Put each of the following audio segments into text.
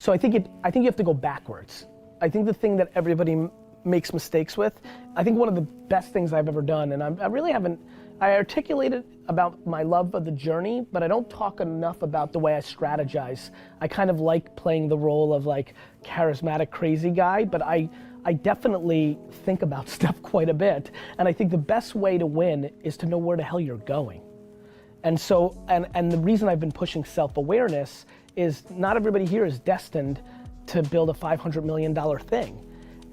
So I think you have to go backwards. I think the thing that everybody makes mistakes with, I think one of the best things I've ever done, and I articulated about my love of the journey, but I don't talk enough about the way I strategize. I kind of like playing the role of like charismatic crazy guy, but I definitely think about stuff quite a bit. And I think the best way to win is to know where the hell you're going. And so, and the reason I've been pushing self-awareness is not everybody here is destined to build a $500 million thing.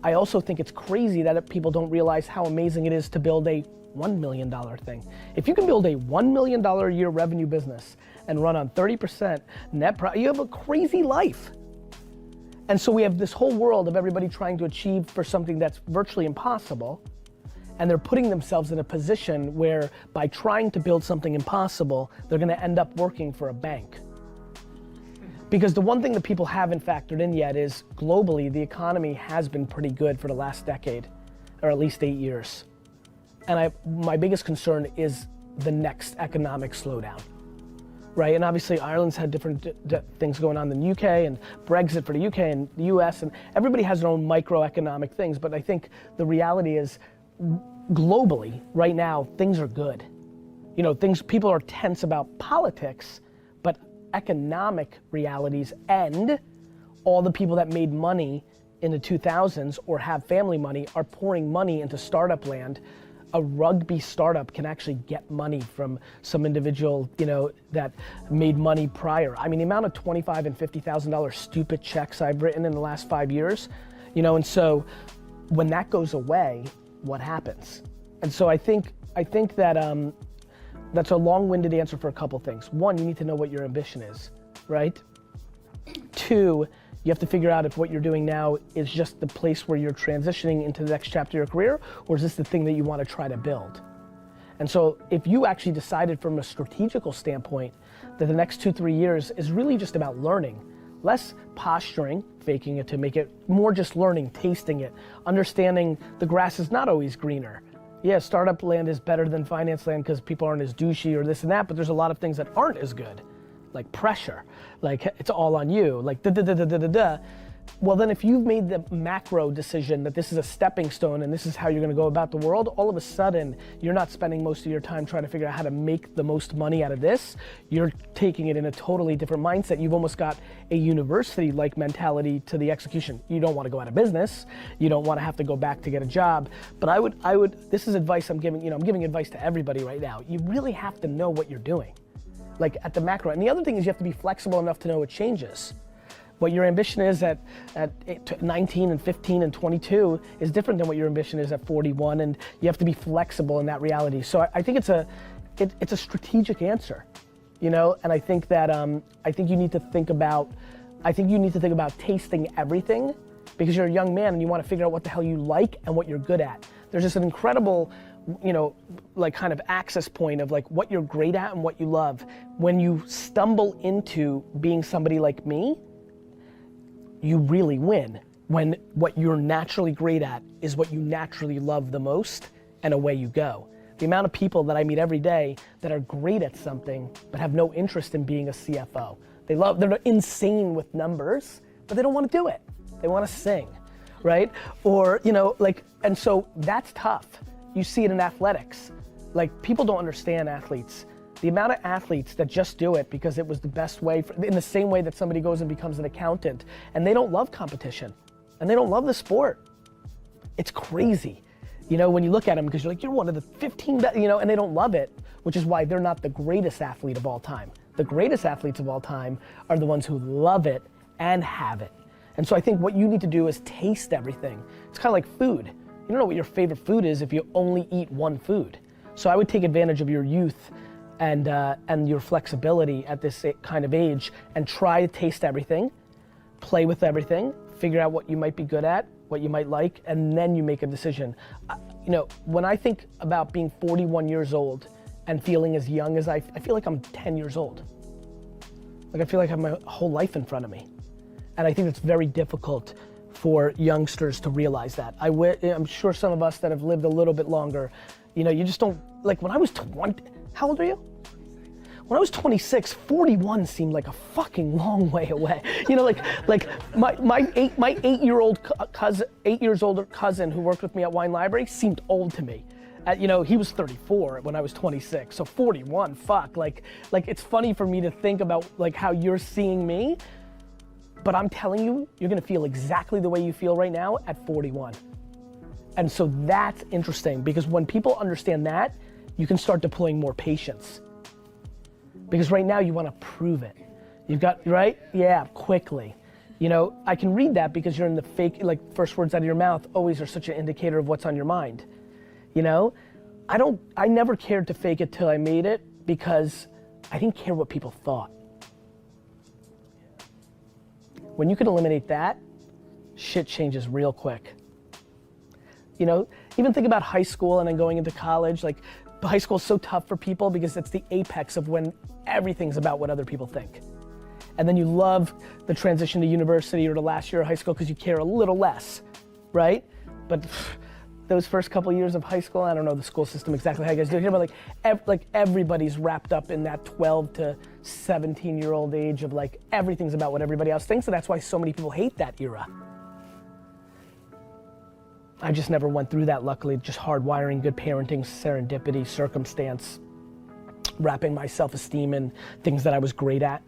I also think it's crazy that people don't realize how amazing it is to build a $1 million thing. If you can build a $1 million a year revenue business and run on 30% net profit, you have a crazy life. And so we have this whole world of everybody trying to achieve for something that's virtually impossible, and they're putting themselves in a position where by trying to build something impossible, they're gonna end up working for a bank. Because the one thing that people haven't factored in yet is globally, the economy has been pretty good for the last decade, or at least 8 years. And my biggest concern is the next economic slowdown, right? And obviously Ireland's had different things going on than the UK, and Brexit for the UK and the US, and everybody has their own microeconomic things, but I think the reality is globally, right now, things are good. You know, people are tense about politics, but economic realities and all the people that made money in the 2000s or have family money are pouring money into startup land. A rugby startup can actually get money from some individual, you know, that made money prior. I mean, the amount of $25,000 and $50,000 stupid checks I've written in the last 5 years, you know, and so when that goes away, what happens? And so I think that that's a long-winded answer for a couple things. One, you need to know what your ambition is, right? Two, you have to figure out if what you're doing now is just the place where you're transitioning into the next chapter of your career, or is this the thing that you want to try to build? And so if you actually decided from a strategical standpoint that the next 2-3 years is really just about learning, less posturing, faking it to make it, more just learning, tasting it, understanding the grass is not always greener. Yeah, startup land is better than finance land because people aren't as douchey or this and that, but there's a lot of things that aren't as good. Like pressure, like it's all on you, like da-da-da-da-da-da. Well then if you've made the macro decision that this is a stepping stone and this is how you're gonna go about the world, all of a sudden you're not spending most of your time trying to figure out how to make the most money out of this. You're taking it in a totally different mindset. You've almost got a university-like mentality to the execution. You don't wanna go out of business. You don't wanna have to go back to get a job. But I would, this is advice I'm giving, you know, I'm giving advice to everybody right now. You really have to know what you're doing. Like at the macro. And the other thing is you have to be flexible enough to know it changes. What your ambition is at 19 and 15 and 22 is different than what your ambition is at 41, and you have to be flexible in that reality. So I think it's a strategic answer, you know, and I think that I think you need to think about tasting everything, because you're a young man and you want to figure out what the hell you like and what you're good at. There's just an incredible, you know, like kind of access point of like what you're great at and what you love. When you stumble into being somebody like me, you really win. When what you're naturally great at is what you naturally love the most, and away you go. The amount of people that I meet every day that are great at something but have no interest in being a CFO. They're insane with numbers, but they don't want to do it. They want to sing, right? Or, you know, like, and so that's tough. You see it in athletics. Like, people don't understand athletes. The amount of athletes that just do it because it was the best way, in the same way that somebody goes and becomes an accountant, and they don't love competition, and they don't love the sport. It's crazy, you know, when you look at them, because you're like, you're one of the 15 best, you know, and they don't love it, which is why they're not the greatest athlete of all time. The greatest athletes of all time are the ones who love it and have it. And so I think what you need to do is taste everything. It's kind of like food. You don't know what your favorite food is if you only eat one food. So I would take advantage of your youth and your flexibility at this kind of age and try to taste everything, play with everything, figure out what you might be good at, what you might like, and then you make a decision. You know, when I think about being 41 years old and feeling as young as I feel like I'm 10 years old. Like I feel like I have my whole life in front of me. And I think it's very difficult for youngsters to realize that. I'm sure some of us that have lived a little bit longer, you know, you just don't, like when I was 20, how old are you? when I was 26, 41 seemed like a fucking long way away. You know, like my 8 years older cousin who worked with me at Wine Library seemed old to me. You know, he was 34 when I was 26, so 41, fuck. Like it's funny for me to think about like how you're seeing me, but I'm telling you, you're gonna feel exactly the way you feel right now at 41. And so that's interesting, because when people understand that, you can start deploying more patience. Because right now you wanna prove it. You've got, right? Yeah, quickly. You know, I can read that because you're in the fake, like first words out of your mouth always are such an indicator of what's on your mind. You know, I never cared to fake it till I made it because I didn't care what people thought. When you can eliminate that, shit changes real quick. You know, even think about high school and then going into college. Like, high school is so tough for people because it's the apex of when everything's about what other people think. And then you love the transition to university or the last year of high school because you care a little less, right? But those first couple years of high school, I don't know the school system exactly how you guys do it here, but like everybody's wrapped up in that 12 to 17-year-old age of like everything's about what everybody else thinks, and that's why so many people hate that era. I just never went through that, luckily. Just hardwiring, good parenting, serendipity, circumstance, wrapping my self-esteem in things that I was great at.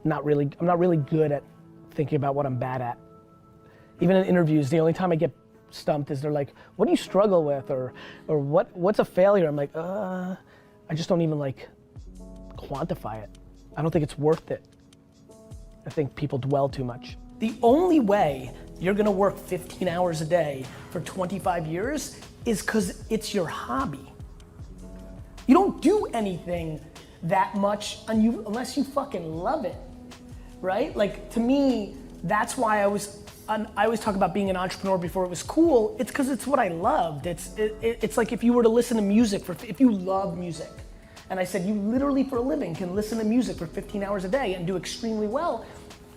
I'm not really good at thinking about what I'm bad at. Even in interviews, the only time I get stumped is they're like, what do you struggle with? Or what's a failure? I'm like, I just don't even like quantify it. I don't think it's worth it. I think people dwell too much. The only way you're gonna work 15 hours a day for 25 years is because it's your hobby. You don't do anything that much unless you fucking love it, right? Like, to me, that's why I always talk about being an entrepreneur before it was cool. It's because it's what I loved. It's like if you were to listen to music, if you love music, and I said you literally for a living can listen to music for 15 hours a day and do extremely well,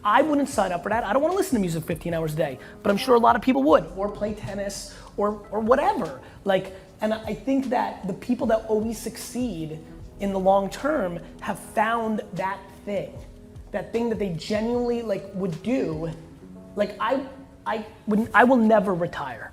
I wouldn't sign up for that. I don't want to listen to music 15 hours a day, but I'm sure a lot of people would, or play tennis, or whatever. Like, and I think that the people that always succeed in the long term have found that thing that they genuinely like would do. Like I will never retire.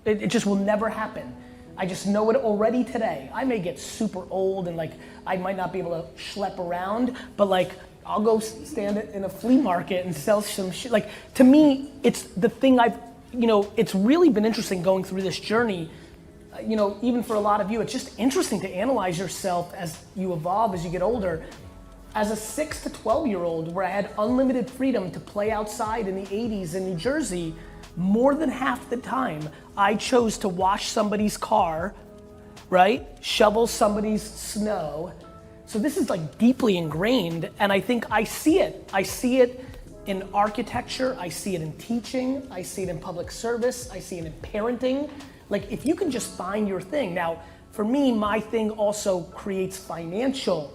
It just will never happen. I just know it already today. I may get super old and like I might not be able to schlep around, but like I'll go stand in a flea market and sell some shit. Like, to me, it's the thing it's really been interesting going through this journey. Even for a lot of you, it's just interesting to analyze yourself as you evolve, as you get older. As a 6 to 12-year-old, where I had unlimited freedom to play outside in the 80s in New Jersey, more than half the time, I chose to wash somebody's car, right? Shovel somebody's snow. So this is like deeply ingrained, and I think I see it. I see it in architecture, I see it in teaching, I see it in public service, I see it in parenting. Like, if you can just find your thing. Now, for me, my thing also creates financial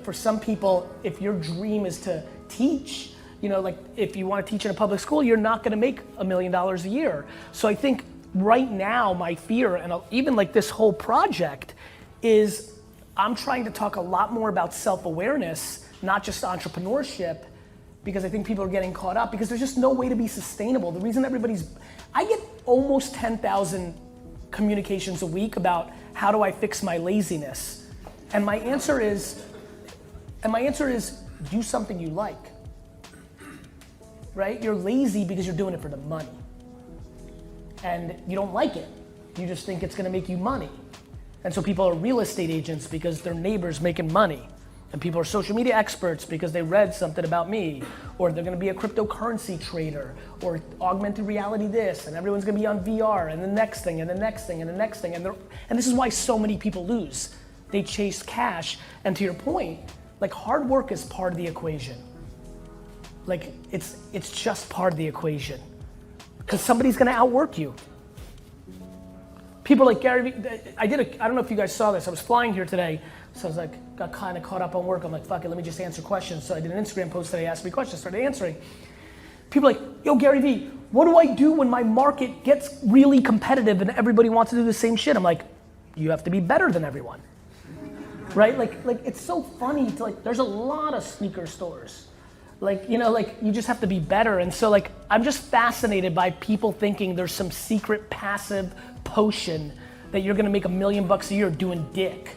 for some people, if your dream is to teach, like if you want to teach in a public school, you're not going to make $1 million a year. So I think right now my fear, and even like this whole project, is I'm trying to talk a lot more about self-awareness, not just entrepreneurship, because I think people are getting caught up because there's just no way to be sustainable. The reason I get almost 10,000 communications a week about how do I fix my laziness. And my answer is do something you like, right? You're lazy because you're doing it for the money. And you don't like it. You just think it's gonna make you money. And so people are real estate agents because their neighbor's making money. And people are social media experts because they read something about me. Or they're gonna be a cryptocurrency trader, or augmented reality this, and everyone's gonna be on VR, and the next thing, and the next thing, and the next thing. And this is why so many people lose. They chase cash, and to your point, like, hard work is part of the equation. Like, it's just part of the equation. Because somebody's gonna outwork you. People like Gary Vee, I don't know if you guys saw this, I was flying here today, so I was like, got kind of caught up on work. I'm like, fuck it, let me just answer questions. So I did an Instagram post today, asked me questions, started answering. People are like, yo, Gary Vee, what do I do when my market gets really competitive and everybody wants to do the same shit? I'm like, you have to be better than everyone. right? Like it's so funny to like, there's a lot of sneaker stores. Like, you know, like you just have to be better. And so like, I'm just fascinated by people thinking there's some secret passive potion that you're gonna make $1 million a year doing dick.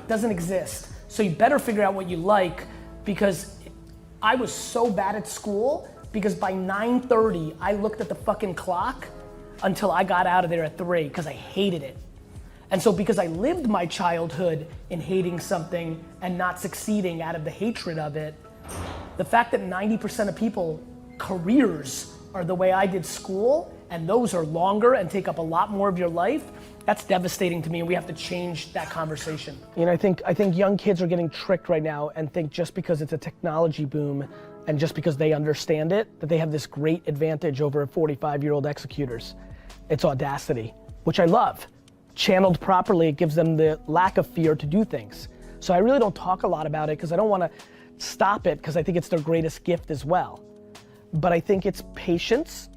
Doesn't exist. So you better figure out what you like, because I was so bad at school because by 9:30 I looked at the fucking clock until I got out of there at 3 because I hated it. And so because I lived my childhood in hating something and not succeeding out of the hatred of it, the fact that 90% of people careers are the way I did school, and those are longer and take up a lot more of your life, that's devastating to me, and we have to change that conversation. You know, I think young kids are getting tricked right now and think just because it's a technology boom and just because they understand it, that they have this great advantage over 45-year-old executors. It's audacity, which I love. Channeled properly, it gives them the lack of fear to do things. So I really don't talk a lot about it because I don't want to stop it, because I think it's their greatest gift as well. But I think it's patience,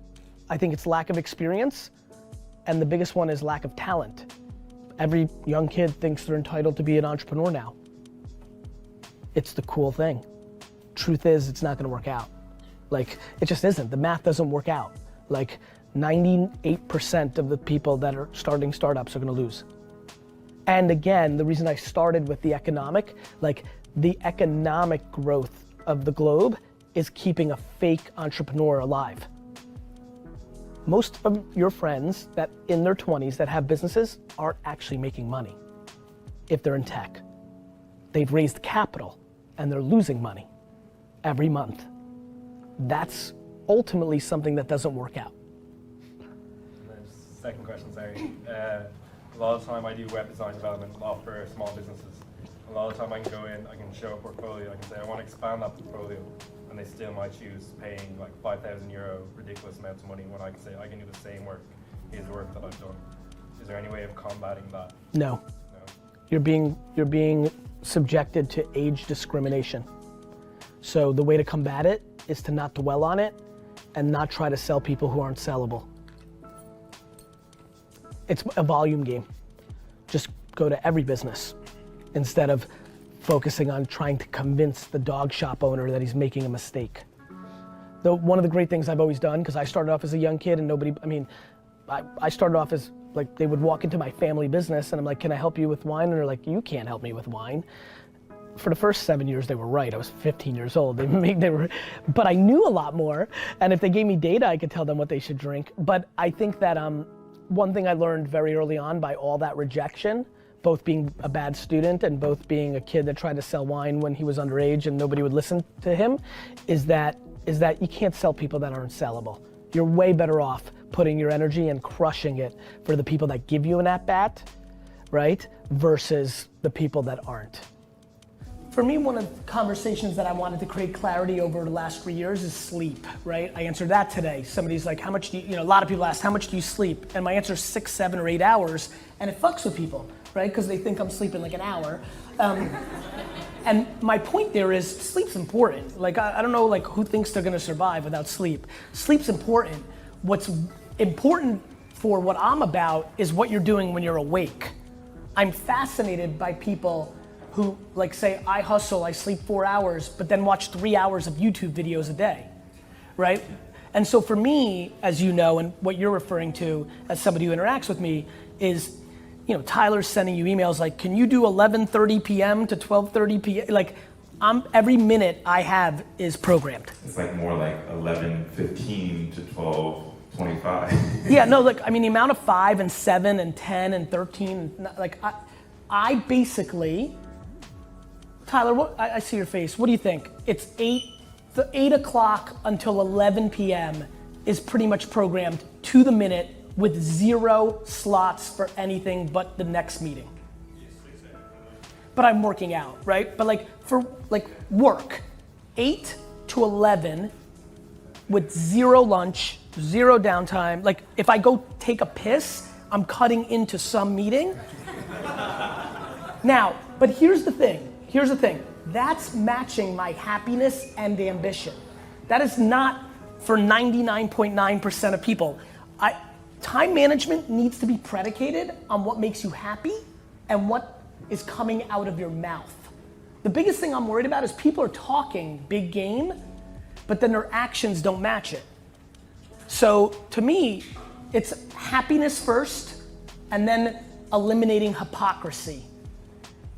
I think it's lack of experience, and the biggest one is lack of talent. Every young kid thinks they're entitled to be an entrepreneur now. It's the cool thing. Truth is, it's not gonna work out. Like, it just isn't. The math doesn't work out. Like, 98% of the people that are starting startups are gonna lose. And again, the reason I started with the economic growth of the globe is keeping a fake entrepreneur alive. Most of your friends that in their 20s that have businesses aren't actually making money if they're in tech. They've raised capital and they're losing money every month. That's ultimately something that doesn't work out. Second question, sorry. A lot of the time I do web design development a lot for small businesses. A lot of the time I can go in, I can show a portfolio, I can say I want to expand that portfolio, and they still might choose paying like €5,000, ridiculous amounts of money, when I can say I can do the same work, here's the work that I've done. Is there any way of combating that? No. You're being subjected to age discrimination. So the way to combat it is to not dwell on it and not try to sell people who aren't sellable. It's a volume game. Just go to every business instead of focusing on trying to convince the dog shop owner that he's making a mistake. Though one of the great things I've always done, because I started off as a young kid and I started off as like, they would walk into my family business and I'm like, can I help you with wine? And they're like, you can't help me with wine. For the first 7 years, they were right. I was 15 years old. But I knew a lot more. And if they gave me data, I could tell them what they should drink. But I think that one thing I learned very early on by all that rejection, both being a bad student and both being a kid that tried to sell wine when he was underage and nobody would listen to him, is that you can't sell people that aren't sellable. You're way better off putting your energy and crushing it for the people that give you an at-bat, right? Versus the people that aren't. For me, one of the conversations that I wanted to create clarity over the last 3 years is sleep, right? I answered that today. Somebody's like, how much do you, a lot of people ask, how much do you sleep? And my answer is 6, 7, or 8 hours, and it fucks with people, right? Because they think I'm sleeping like an hour. And my point there is, sleep's important. Like, I don't know like who thinks they're gonna survive without sleep. Sleep's important. What's important for what I'm about is what you're doing when you're awake. I'm fascinated by people who like say, I hustle, I sleep 4 hours, but then watch 3 hours of YouTube videos a day, right? And so for me, as you know, and what you're referring to as somebody who interacts with me is, Tyler's sending you emails like, can you do 11:30 p.m. to 12:30 p.m.? Like, every minute I have is programmed. It's like more like 11:15 to 12:25. Yeah, no, look, the amount of 5 and 7 and 10 and 13, like I basically, Tyler, I see your face. What do you think? It's 8 o'clock until 11 p.m. is pretty much programmed to the minute with 0 slots for anything but the next meeting. But I'm working out, right? But for work, 8 to 11 with 0 lunch, 0 downtime. Like if I go take a piss, I'm cutting into some meeting. Now, but here's the thing. That's matching my happiness and ambition. That is not for 99.9% of people. Time management needs to be predicated on what makes you happy and what is coming out of your mouth. The biggest thing I'm worried about is people are talking big game, but then their actions don't match it. So to me, it's happiness first, and then eliminating hypocrisy.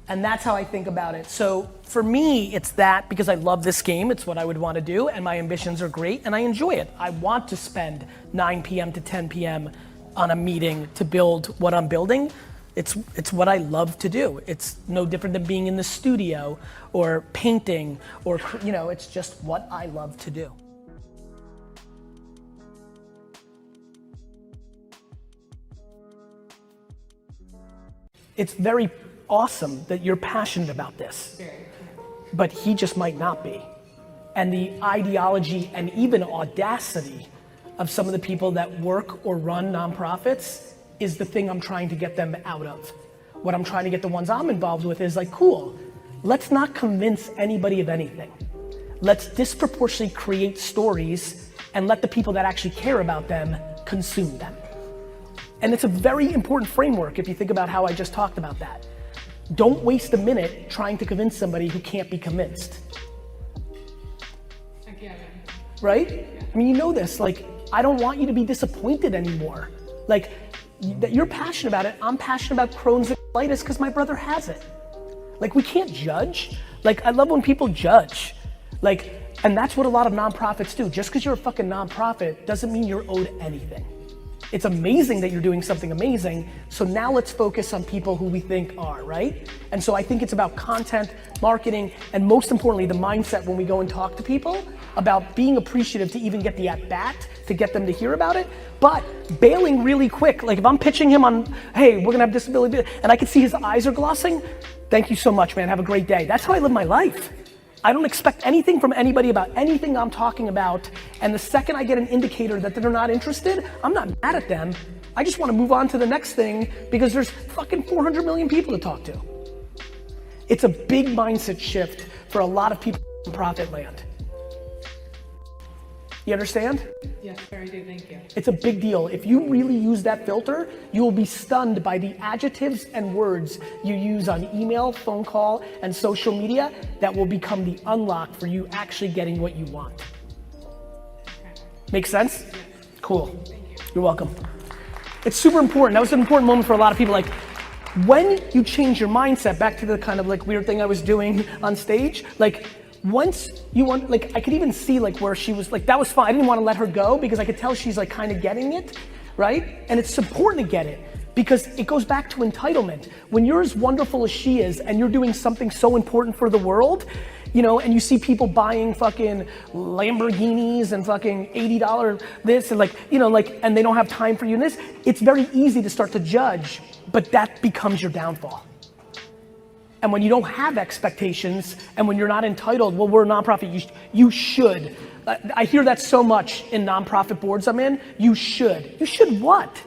And that's how I think about it. So for me, it's that because I love this game, it's what I would want to do, and my ambitions are great, and I enjoy it. I want to spend 9 p.m. to 10 p.m. on a meeting to build what I'm building. It's what I love to do. It's no different than being in the studio or painting or, it's just what I love to do. It's very awesome that you're passionate about this, but he just might not be. And the ideology and even audacity of some of the people that work or run nonprofits is the thing I'm trying to get them out of. What I'm trying to get the ones I'm involved with is like, cool, let's not convince anybody of anything. Let's disproportionately create stories and let the people that actually care about them consume them. And it's a very important framework if you think about how I just talked about that. Don't waste a minute trying to convince somebody who can't be convinced. I get it. Right? I mean, you know this, like, I don't want you to be disappointed anymore. Like, that you're passionate about it. I'm passionate about Crohn's and colitis because my brother has it. Like, we can't judge. Like, I love when people judge. Like, and that's what a lot of nonprofits do. Just because you're a fucking nonprofit doesn't mean you're owed anything. It's amazing that you're doing something amazing. So now let's focus on people who we think are, right? And so I think it's about content, marketing, and most importantly, the mindset when we go and talk to people about being appreciative to even get the at-bat, to get them to hear about it, but bailing really quick. Like if I'm pitching him on, hey, we're gonna have disability, and I can see his eyes are glossing, thank you so much, man, have a great day. That's how I live my life. I don't expect anything from anybody about anything I'm talking about, and the second I get an indicator that they're not interested, I'm not mad at them. I just wanna move on to the next thing because there's fucking 400 million people to talk to. It's a big mindset shift for a lot of people in profit land. You understand? Yes, very good, thank you. It's a big deal. If you really use that filter, you will be stunned by the adjectives and words you use on email, phone call, and social media that will become the unlock for you actually getting what you want. Okay. Make sense? Yes. Cool. Thank you. You're welcome. It's super important. That was an important moment for a lot of people. Like, when you change your mindset, back to the kind of like weird thing I was doing on stage, like, once you want, like, I could even see like where she was, like, that was fine. I didn't want to let her go because I could tell she's like kind of getting it, right? And it's important to get it because it goes back to entitlement. When you're as wonderful as she is and you're doing something so important for the world, and you see people buying fucking Lamborghinis and fucking $80 this and and they don't have time for you in this, it's very easy to start to judge, but that becomes your downfall. And when you don't have expectations and when you're not entitled, well, we're a nonprofit, you should. I hear that so much in nonprofit boards I'm in. You should. You should what?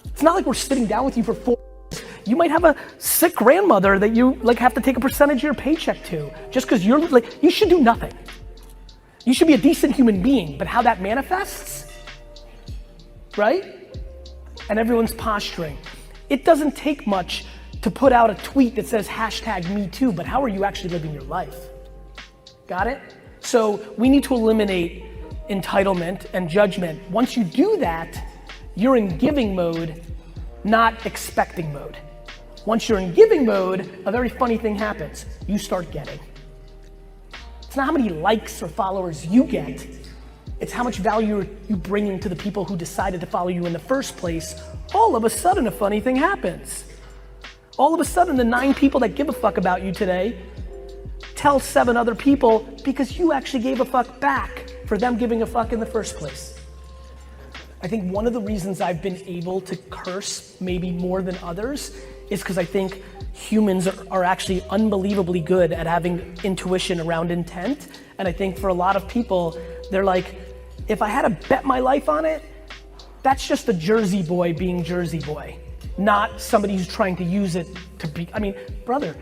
It's not like we're sitting down with you for 4 years. You might have a sick grandmother that you have to take a percentage of your paycheck to just because you're you should do nothing. You should be a decent human being, but how that manifests, right? And everyone's posturing. It doesn't take much to put out a tweet that says #MeToo, but how are you actually living your life? Got it? So we need to eliminate entitlement and judgment. Once you do that, you're in giving mode, not expecting mode. Once you're in giving mode, a very funny thing happens. You start getting. It's not how many likes or followers you get, it's how much value you bring to the people who decided to follow you in the first place. All of a sudden, a funny thing happens. All of a sudden, the 9 people that give a fuck about you today tell 7 other people because you actually gave a fuck back for them giving a fuck in the first place. I think one of the reasons I've been able to curse maybe more than others is because I think humans are actually unbelievably good at having intuition around intent. And I think for a lot of people, they're like, if I had to bet my life on it, that's just a Jersey boy being Jersey boy. Not somebody who's trying to use it to be, brother,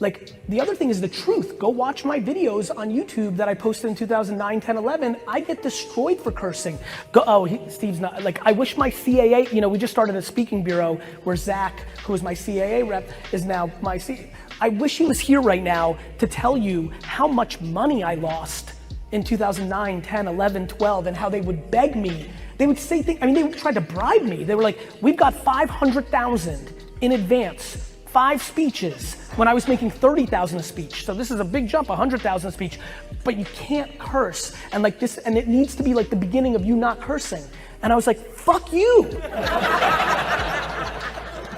Like, the other thing is the truth. Go watch my videos on YouTube that I posted in 2009, 10, 11. I get destroyed for cursing. Steve's not, like, I wish my CAA, we just started a speaking bureau where Zach, who was my CAA rep, is now my CAA. I wish he was here right now to tell you how much money I lost in 2009, 10, 11, 12, and how they would beg me. They would say things, they tried to bribe me. They were like, we've got 500,000 in advance. 5 speeches when I was making 30,000 a speech. So this is a big jump, 100,000 a speech, but you can't curse. And like this, and it needs to be like the beginning of you not cursing. And I was like, fuck you.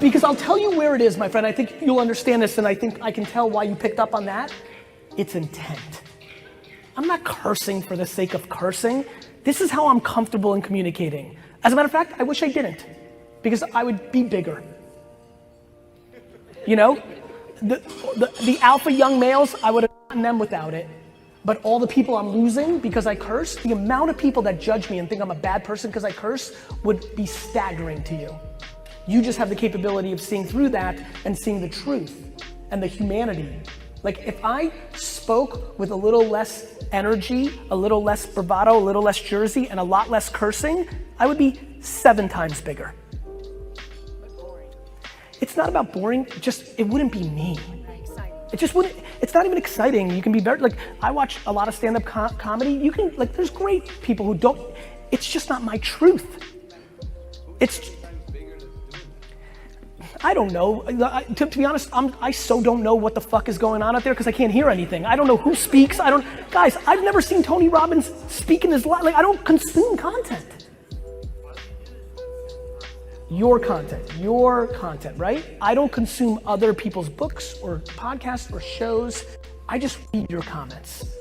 Because I'll tell you where it is, my friend. I think you'll understand this, and I think I can tell why you picked up on that. It's intent. I'm not cursing for the sake of cursing. This is how I'm comfortable in communicating. As a matter of fact, I wish I didn't, because I would be bigger. The alpha young males, I would have gotten them without it. But all the people I'm losing because I curse, the amount of people that judge me and think I'm a bad person because I curse would be staggering to you. You just have the capability of seeing through that and seeing the truth and the humanity. Like, if I spoke with a little less energy, a little less bravado, a little less jersey, and a lot less cursing, I would be 7 times bigger. It's not about boring, it wouldn't be me. It just wouldn't, it's not even exciting. You can be very, like, I watch a lot of stand-up comedy. You can, like, there's great people who don't, it's just not my truth. I don't know. To be honest, I so don't know what the fuck is going on out there because I can't hear anything. I don't know who speaks. Guys, I've never seen Tony Robbins speak in his life. Like, I don't consume content. Your content, right? I don't consume other people's books or podcasts or shows. I just read your comments.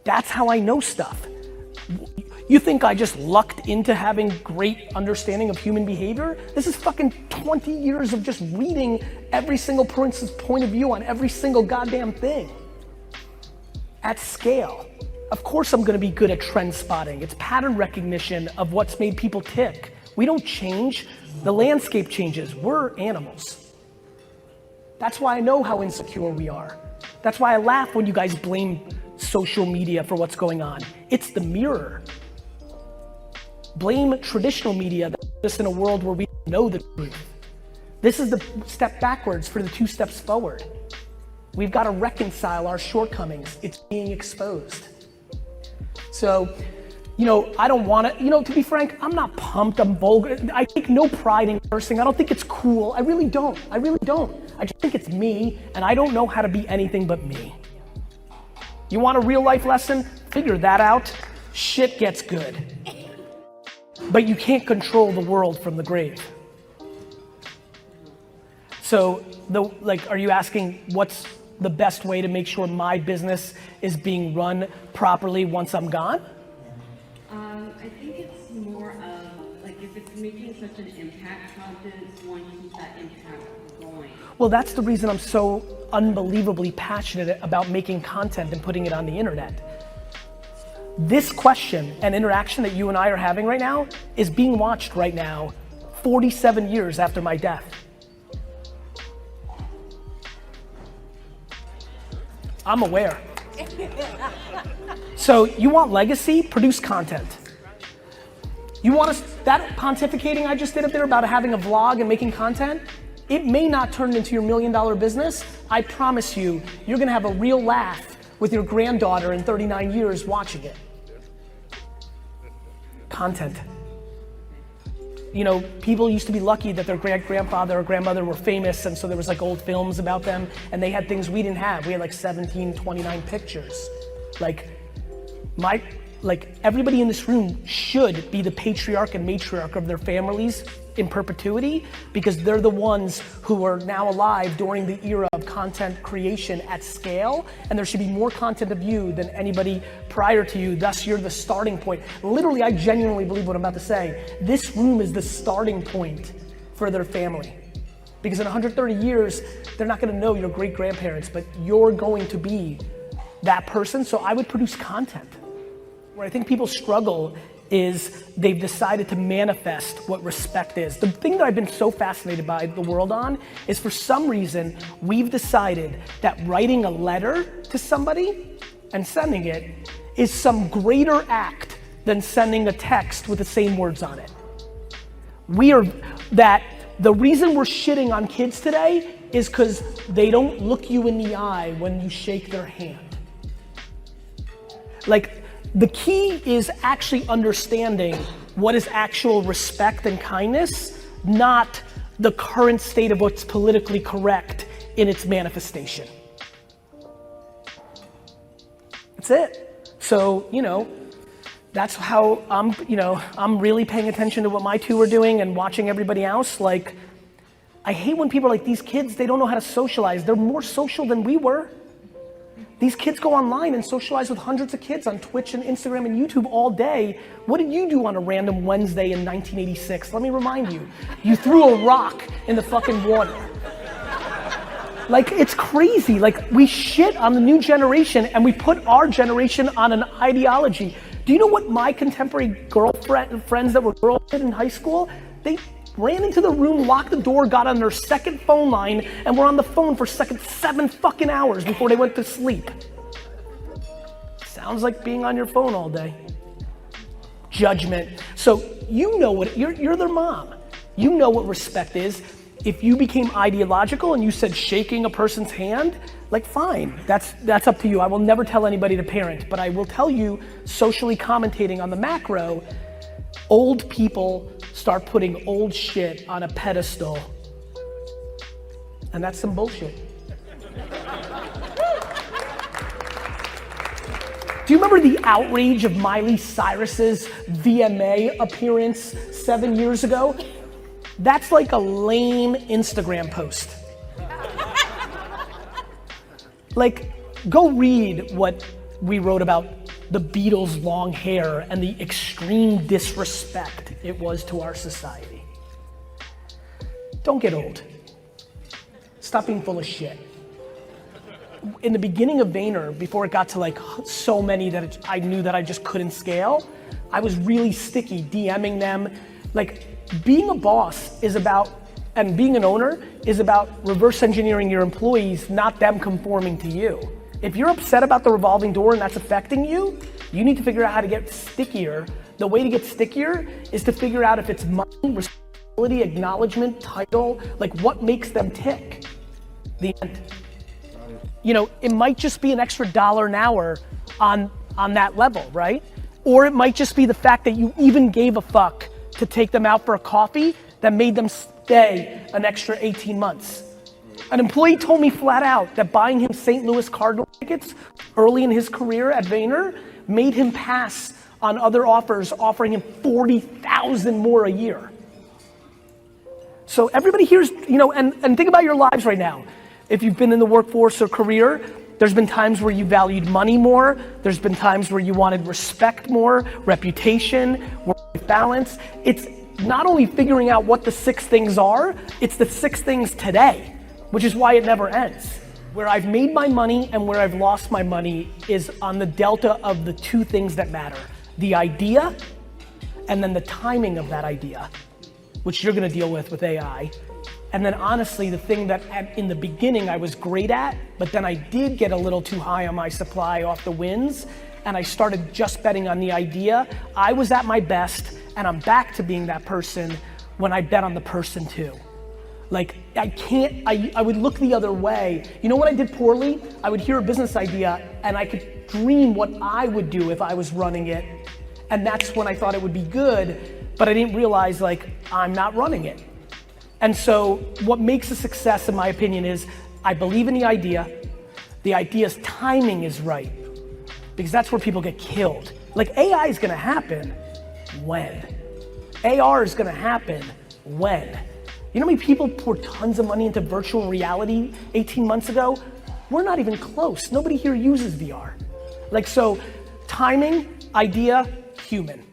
That's how I know stuff. You think I just lucked into having great understanding of human behavior? This is fucking 20 years of just reading every single person's point of view on every single goddamn thing. At scale. Of course I'm gonna be good at trend spotting. It's pattern recognition of what's made people tick. We don't change, the landscape changes. We're animals. That's why I know how insecure we are. That's why I laugh when you guys blame social media for what's going on. It's the mirror. Blame traditional media that's just in a world where we know the truth. This is the step backwards for the 2 steps forward. We've got to reconcile our shortcomings. It's being exposed. So, I don't want to, to be frank, I'm not pumped, I'm vulgar. I take no pride in cursing. I don't think it's cool. I really don't. I just think it's me, and I don't know how to be anything but me. You want a real life lesson? Figure that out. Shit gets good. But you can't control the world from the grave. So, are you asking what's the best way to make sure my business is being run properly once I'm gone? I think it's more of, like, if it's making such an impact, how does one keep that impact going? Well, that's the reason I'm so unbelievably passionate about making content and putting it on the internet. This question and interaction that you and I are having right now is being watched right now 47 years after my death. I'm aware. So you want legacy? Produce content. You want that pontificating I just did up there about having a vlog and making content? It may not turn into your $1 million business. I promise you, you're gonna have a real laugh with your granddaughter in 39 years watching it. Content. People used to be lucky that their grandfather or grandmother were famous, and so there was like old films about them, and they had things we didn't have. We had like 29 pictures. Everybody in this room should be the patriarch and matriarch of their families in perpetuity, because they're the ones who are now alive during the era of content creation at scale, and there should be more content of you than anybody prior to you, thus you're the starting point. Literally, I genuinely believe what I'm about to say. This room is the starting point for their family. Because in 130 years, they're not gonna know your great grandparents, but you're going to be that person, so I would produce content. Where I think people struggle is they've decided to manifest what respect is. The thing that I've been so fascinated by the world on is for some reason, we've decided that writing a letter to somebody and sending it is some greater act than sending a text with the same words on it. The reason we're shitting on kids today is because they don't look you in the eye when you shake their hand. Like, the key is actually understanding what is actual respect and kindness, not the current state of what's politically correct in its manifestation. That's it. So, that's how I'm really paying attention to what my two are doing and watching everybody else. Like, I hate when people are like, these kids, they don't know how to socialize. They're more social than we were. These kids go online and socialize with hundreds of kids on Twitch and Instagram and YouTube all day. What did you do on a random Wednesday in 1986? Let me remind you. You threw a rock in the fucking water. Like, it's crazy. Like, we shit on the new generation and we put our generation on an ideology. Do you know what my contemporary friends that were girls did in high school? They ran into the room, locked the door, got on their second phone line, and were on the phone for 7 fucking hours before they went to sleep. Sounds like being on your phone all day. Judgment. So you know what, you're their mom. You know what respect is. If you became ideological and you said shaking a person's hand, like, fine, that's up to you. I will never tell anybody to parent, but I will tell you, socially commentating on the macro, old people start putting old shit on a pedestal. And that's some bullshit. Do you remember the outrage of Miley Cyrus's VMA appearance 7 years ago? That's like a lame Instagram post. Like, go read what we wrote about the Beatles' long hair and the extreme disrespect it was to our society. Don't get old. Stop being full of shit. In the beginning of Vayner, before it got to like so many that I knew that I just couldn't scale, I was really sticky, DMing them. Like, being a boss is about, and being an owner is about reverse engineering your employees, not them conforming to you. If you're upset about the revolving door and that's affecting you, you need to figure out how to get stickier. The way to get stickier is to figure out if it's money, responsibility, acknowledgement, title, like what makes them tick. The end. It might just be an extra $1 an hour on that level, right? Or it might just be the fact that you even gave a fuck to take them out for a coffee that made them stay an extra 18 months. An employee told me flat out that buying him St. Louis Cardinal tickets early in his career at Vayner made him pass on other offers offering him $40,000 more a year. So everybody here's, and think about your lives right now. If you've been in the workforce or career, there's been times where you valued money more. There's been times where you wanted respect more, reputation, work-life balance. It's not only figuring out what the 6 things are, it's the 6 things today, which is why it never ends. Where I've made my money and where I've lost my money is on the delta of the 2 things that matter. The idea and then the timing of that idea, which you're gonna deal with AI. And then honestly, the thing that in the beginning I was great at, but then I did get a little too high on my supply off the wins, and I started just betting on the idea. I was at my best, and I'm back to being that person when I bet on the person too. Like, I would look the other way. You know what I did poorly? I would hear a business idea, and I could dream what I would do if I was running it, and that's when I thought it would be good, but I didn't realize, like, I'm not running it. And so what makes a success, in my opinion, is I believe in the idea's timing is right, because that's where people get killed. Like, AI is gonna happen when? AR is gonna happen when? You know how many people poured tons of money into virtual reality 18 months ago? We're not even close. Nobody here uses VR. Like, so timing, idea, human.